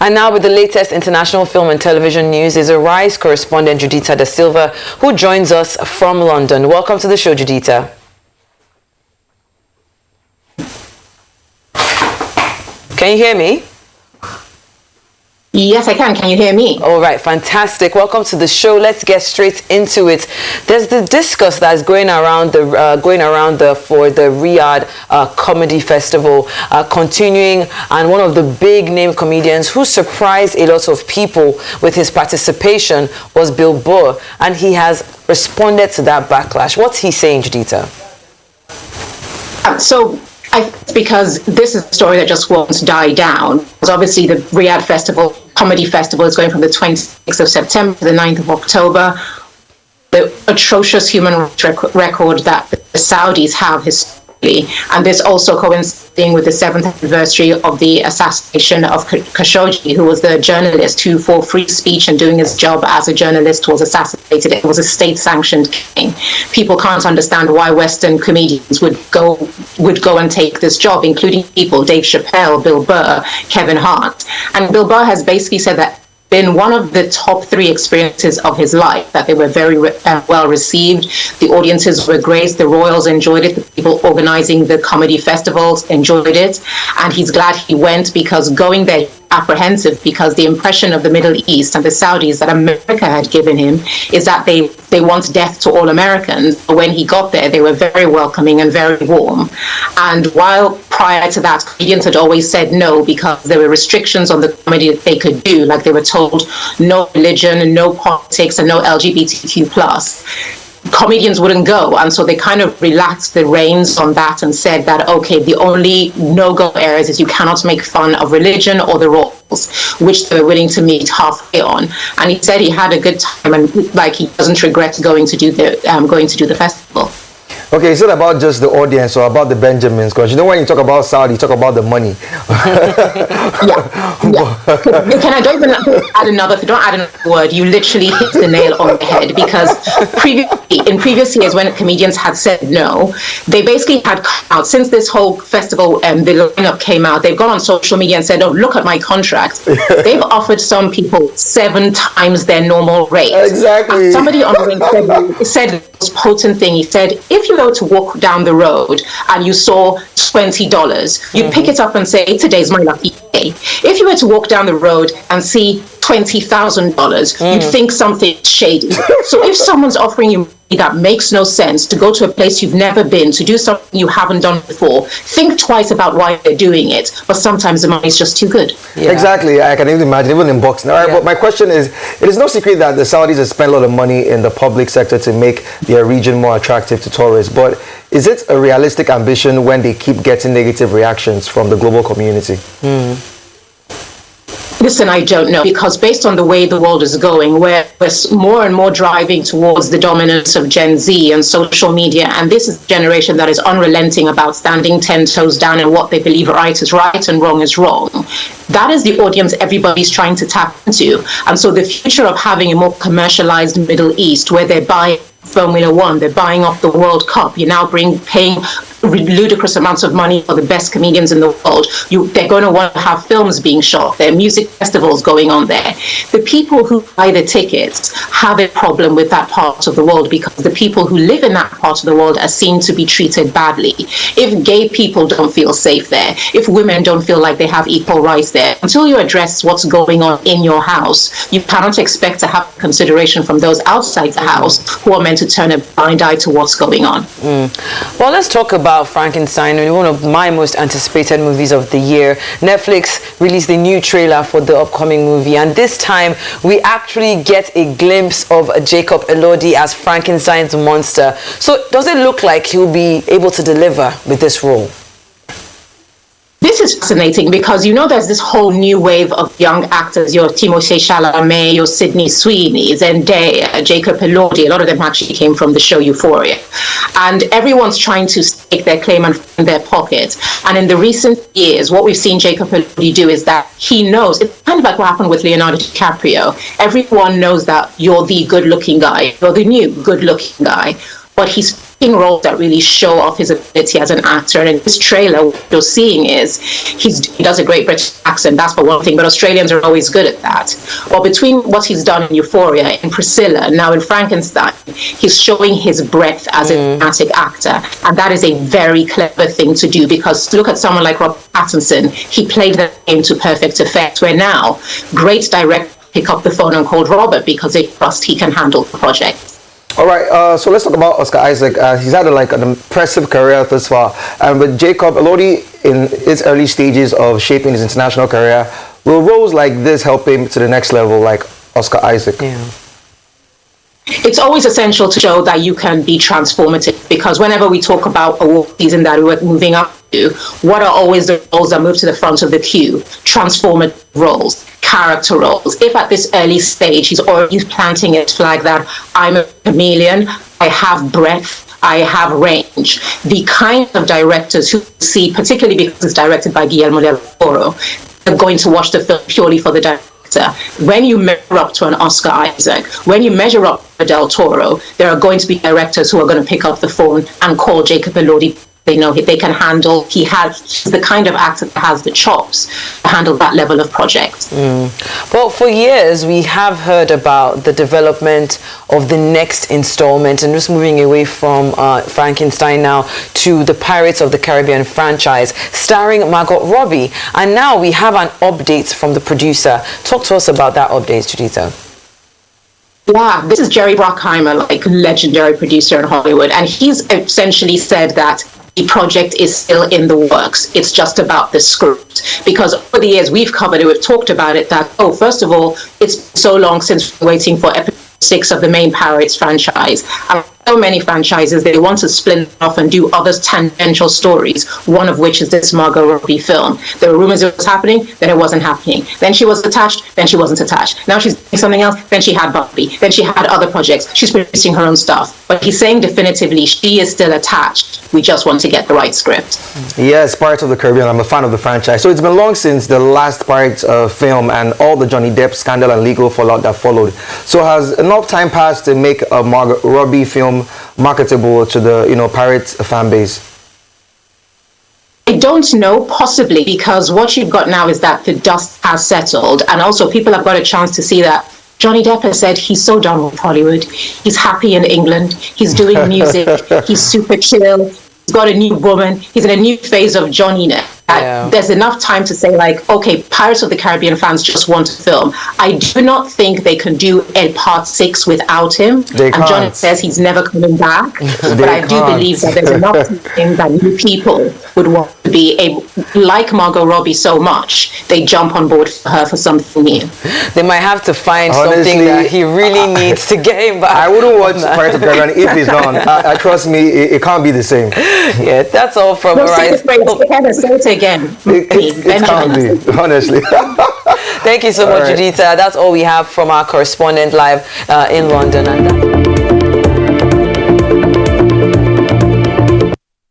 And now with the latest international film and television news is Arise correspondent Judita DaSilva, who joins us from London. Welcome to the show, Judita. Can you hear me? Yes, I can. Can you hear me? All right, fantastic. Welcome to the show. Let's get straight into it. There's the discourse that's going around for the Riyadh Comedy Festival continuing, and one of the big name comedians who surprised a lot of people with his participation was Burr, and he has responded to that backlash. What's he saying, Judita? Because this is a story that just won't die down. Because obviously the Riyadh Comedy Festival is going from the 26th of September to the 9th of October. The atrocious human rights record that the Saudis have historically, and this also coinciding with the 7th anniversary of the assassination of Khashoggi, who was the journalist who, for free speech and doing his job as a journalist, was assassinated. It was a state-sanctioned killing. People can't understand why Western comedians would go and take this job, including people Dave Chappelle, Burr, Kevin Hart. And Burr has basically said that been one of the top 3 experiences of his life, that they were very well received. The audiences were great. The royals enjoyed it. The people organizing the comedy festivals enjoyed it. And he's glad he went, because going there, apprehensive, because the impression of the Middle East and the Saudis that America had given him is that they want death to all Americans. But when he got there, they were very welcoming and very warm. And while prior to that, comedians had always said no, because there were restrictions on the comedy that they could do, like they were told no religion, no politics, and no LGBTQ+. Comedians wouldn't go, and so they kind of relaxed the reins on that and said that, okay, the only no-go areas is you cannot make fun of religion or the royals, which they were willing to meet halfway on. And he said he had a good time, and he doesn't regret going to do the festival. Okay, it's not about just the audience or about the Benjamins, because when you talk about Saudi, you talk about the money. Can I don't add another word? You literally hit the nail on the head, because in previous years when comedians had said no, they basically had come out, since this whole festival the lineup came out, they've gone on social media and said, oh, look at my contract. They've offered some people 7 times their normal rate. Exactly. And somebody on the said the most potent thing. He said, if you to walk down the road and you saw $20, you'd pick it up and say, today's my lucky day. If you were to walk down the road and see $20,000, you'd think something's shady. So if someone's offering you money that makes no sense, to go to a place you've never been, to do something you haven't done before, think twice about why they're doing it. But sometimes the money's just too good. Yeah. Exactly. I can even imagine, even in boxing. All right, but my question is, it is no secret that the Saudis have spent a lot of money in the public sector to make their region more attractive to tourists. But is it a realistic ambition when they keep getting negative reactions from the global community? Listen, I don't know, because based on the way the world is going, we're more and more driving towards the dominance of Gen Z and social media, and this is a generation that is unrelenting about standing 10 toes down in what they believe right is right and wrong is wrong. That is the audience everybody's trying to tap into. And so the future of having a more commercialized Middle East, where they're buying Formula One, they're buying off the World Cup, you're now paying ludicrous amounts of money for the best comedians in the world. They're going to want to have films being shot, there are music festivals going on there. The people who buy the tickets have a problem with that part of the world, because the people who live in that part of the world are seen to be treated badly. If gay people don't feel safe there, if women don't feel like they have equal rights there, until you address what's going on in your house, you cannot expect to have consideration from those outside the house who are meant to turn a blind eye to what's going on. Well, let's talk about Frankenstein, one of my most anticipated movies of the year. Netflix released a new trailer for the upcoming movie, and this time we actually get a glimpse of Jacob Elordi as Frankenstein's monster. So does it look like he'll be able to deliver with this role? This is fascinating, because there's this whole new wave of young actors, your Timothée Chalamet, your Sydney Sweeney, Zendaya, Jacob Elordi. A lot of them actually came from the show Euphoria. And everyone's trying to stake their claim and find their pocket. And in the recent years, what we've seen Jacob Elordi do is that he knows, it's kind of like what happened with Leonardo DiCaprio. Everyone knows that you're the good-looking guy, you're the new good-looking guy. But he's roles that really show off his ability as an actor. And in this trailer, what you're seeing is he does a great British accent, that's for one thing, but Australians are always good at that. Well, between what he's done in Euphoria, in Priscilla, now in Frankenstein, he's showing his breadth as a dramatic actor. And that is a very clever thing to do, because look at someone like Robert Pattinson. He played the game to perfect effect, where now great directors pick up the phone and call Robert because they trust he can handle the project. All right, so let's talk about Oscar Isaac. He's had an impressive career thus far. And with Jacob Elordi in its early stages of shaping his international career, will roles like this help him to the next level, like Oscar Isaac? Yeah. It's always essential to show that you can be transformative, because whenever we talk about award season that we're moving up to, what are always the roles that move to the front of the queue? Transformative roles, character roles. If at this early stage he's already planting his flag that I'm a chameleon, I have breadth, I have range, the kind of directors who see, particularly because it's directed by Guillermo del Toro, are going to watch the film purely for the director. When you measure up to an Oscar Isaac, when you measure up to Del Toro, there are going to be directors who are going to pick up the phone and call Jacob Elordi. They know they can handle. He's the kind of actor that has the chops to handle that level of project. Well, for years we have heard about the development of the next installment, and just moving away from Frankenstein now to the Pirates of the Caribbean franchise, starring Margot Robbie. And now we have an update from the producer. Talk to us about that update, Judita. Yeah, this is Jerry Bruckheimer, like legendary producer in Hollywood, and he's essentially said that the project is still in the works. It's just about the script. Because over the years we've covered it, we've talked about it, that, first of all, it's so long since waiting for episode 6 of the main Pirates franchise. And so many franchises, they want to split off and do other tangential stories, one of which is this Margot Robbie film. There were rumors it was happening, then it wasn't happening. Then she was attached, then she wasn't attached. Now she's doing something else, then she had Barbie, then she had other projects. She's producing her own stuff. But he's saying definitively she is still attached. We just want to get the right script. Yes, Pirates of the Caribbean, I'm a fan of the franchise. So it's been long since the last Pirates film and all the Johnny Depp scandal and legal fallout that followed. So has enough time passed to make a Margot Robbie film marketable to the Pirates fan base? I don't know, possibly, because what you've got now is that the dust has settled, and also people have got a chance to see that Johnny Depp has said he's so done with Hollywood. He's happy in England. He's doing music. He's super chill. He's got a new woman. He's in a new phase of Johnny-ness. There's enough time to say, like, okay, Pirates of the Caribbean fans just want to film. I do not think they can do a part 6 without him. They and can't. Johnny says he's never coming back. But I do believe that there's enough time that new people would want to be able, like Margot Robbie so much, they jump on board for her for something new. They might have to find something that he really needs to get him back. I wouldn't watch Pirates of the Caribbean if he's gone. I trust me, it can't be the same. Yeah, that's all from Say it again. It can't be, honestly. Thank you so much, right. Judita. That's all we have from our correspondent live in London.